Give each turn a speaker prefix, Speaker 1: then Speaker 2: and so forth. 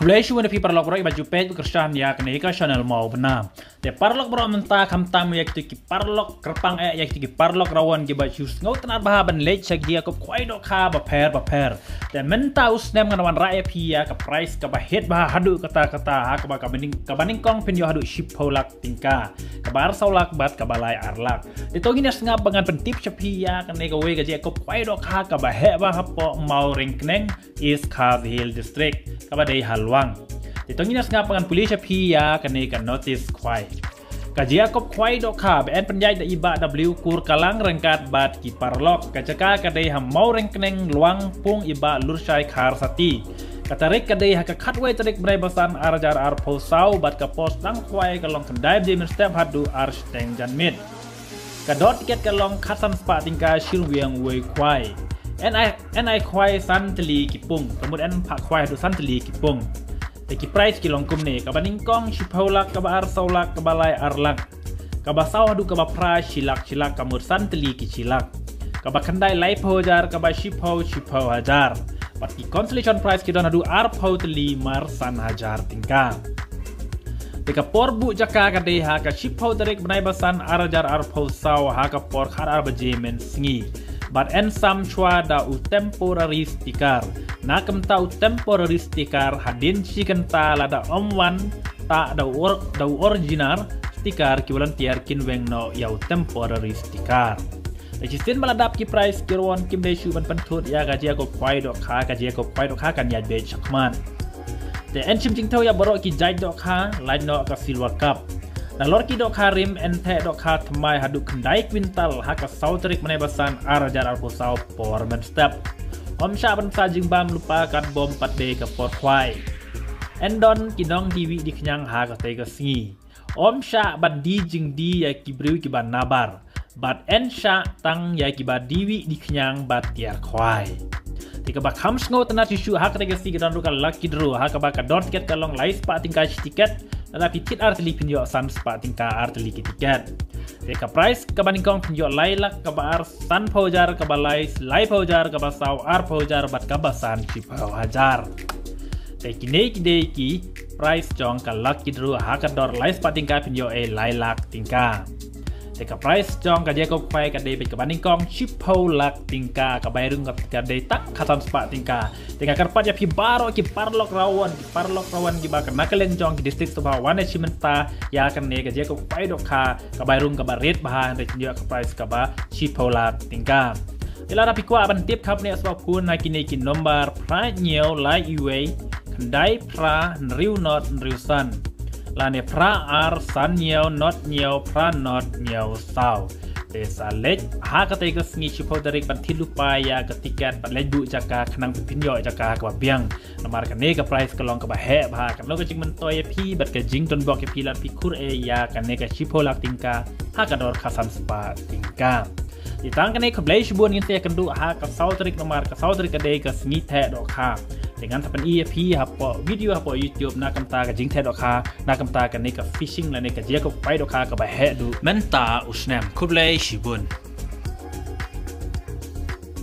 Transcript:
Speaker 1: Kublai shuan api parlok beroi baju pet kerjaan ya kene ka channel mau benam. Te parlok bro menta kamtam ya ki parlok kerpang ya ki parlok rawan ki baju ngau tenar bahaban lech Jingiakop Khwai Dohkha ba per. Te menta snem nganawan rae pi ya ka price ka ba hehduh kata ha ka ba kabaning kong pin yo hehduh ship holak tingka. Ka bar saulak bat ka balai arlak. Te tongin ya ngap bangan pentip chapi ya kene ka we ka Jingiakop Khwai Dohkha ka ba he ba hapo Mawryngkneng is Hill district. Ka ba dei Luang. Ditongin nas nga pangan pulisya piya kani kan notice Khwai. Jingiakop Khwai Dohkha ben penjai da iba W kur kalang rengkat bat ki parlok kacaka kadai ham Mawryngkneng luang pung iba lursai khar sati. Katarik kadai ha katwai tarik brai basan arjar ar posau bat ka pos dang Khwai kalong kendai jemen step hehduh ar steng janmit. Kadot tiket kalong khasan spa tingka shilwiang wei Khwai. NI Khwai santeli kipung kemudian Pak Khwai hehduh santeli kipung. Teki price kilong kumne kabaning kong shipholak kabar saulak kabalai arlak kabasau hehduh kaba pra shilak kamur santeli ki shilak kabakandai lai pojar kaba shipho hajar pati consolation price kidon hehduh ar teli mar san hajar tingka. Teka porbu jaka kadai ha ka shipho tarik benai basan arjar ar sau ha ka por khar ar bajemen singi. But ensam chua da u temporary sticker. Nakam ta u temporary sticker hadin shikenta la da omwan ta da original sticker ki volunteer kin weng no yau temporary sticker. Register maladap ki price kirwan kim de shu ban pantut ya ka Jingiakop Khwai Dohkha kan ya be chakman. The enchim jing tau ya borok ki Jai Dohkha lain no ka silver cup. Nalor ki Dohkha rim ente Dohkha thamai hehduh kendai kwintal ha ka sautrik menai basan arjar ar posau por men step. Om sha ban sa jing bam lupa kat bom pat de ka por Khwai. Endon kinong TV di kenyang ha ka te ka singi. Om sha ban di jing di ya ki briu ki ban nabar. Bat en sha tang ya ki ba diwi di kenyang bat tiar Khwai. Tika ba kham sngo tana tishu ha ka te ka si ka don ka lucky draw ha ka ba ka dot tiket kalong lai spa tingka tiket. Tetapi tit arteli pinjok san spa tingka arteli ki tiket. Teka price kabaning kong pinjok lai lak kabar san pojar kabalai lai pojar kabasau ar pojar bat kabasan shipho hajar. Teki nei ki price jong ka lucky draw ha ka dor lai spa tingka pinjok lai lak tingka. Teka price jong ka Jingiakop Khwai ka dei bet kabaning kong shipho lak tingka kabai rung ka dei tak khasan spa tingka. Tengah karpat ya pi baro ki parlok rawan ki bakar nakaleng jong ki distrik Subha wane mynta ya kan ne ka Jingiakop Khwai Dohkha kabai rung ka baret bahan de Jingiakop price ka ba shipho lak tingka. Ila rapi kwa ban tip khap ne asba phun na ki nombar pra nyeo lai iwe kendai pra nriu not nriu san. Lane pra ar san nyeo not nyeo pra not nyeo sau. Desa lej ha ka te ka sngi shipho tarik ban thilu pa ya ka tiket ban lej bu jaka khnang pinyo jaka ka biang namar ka ne ka price ka long ka ba he ba ka lo ka jing man toy pi bat ka jing ton bok pi lat pi khur ya ka ne ka shipho lak tingka ha ka dor khasan spa tingka. Ditang ka ne ka blai shibun ngin te kan du ha ka sau tarik namar ka sau tarik ka de ka sngi the Dohkha. Dengan tapan EP hapo video hapo YouTube nakam ta ka jing the Dohkha nakam ta ka ne ka fishing la ne ka Jingiakop Khwai Dohkha ka ba hehduh mynta snem kublai shibun.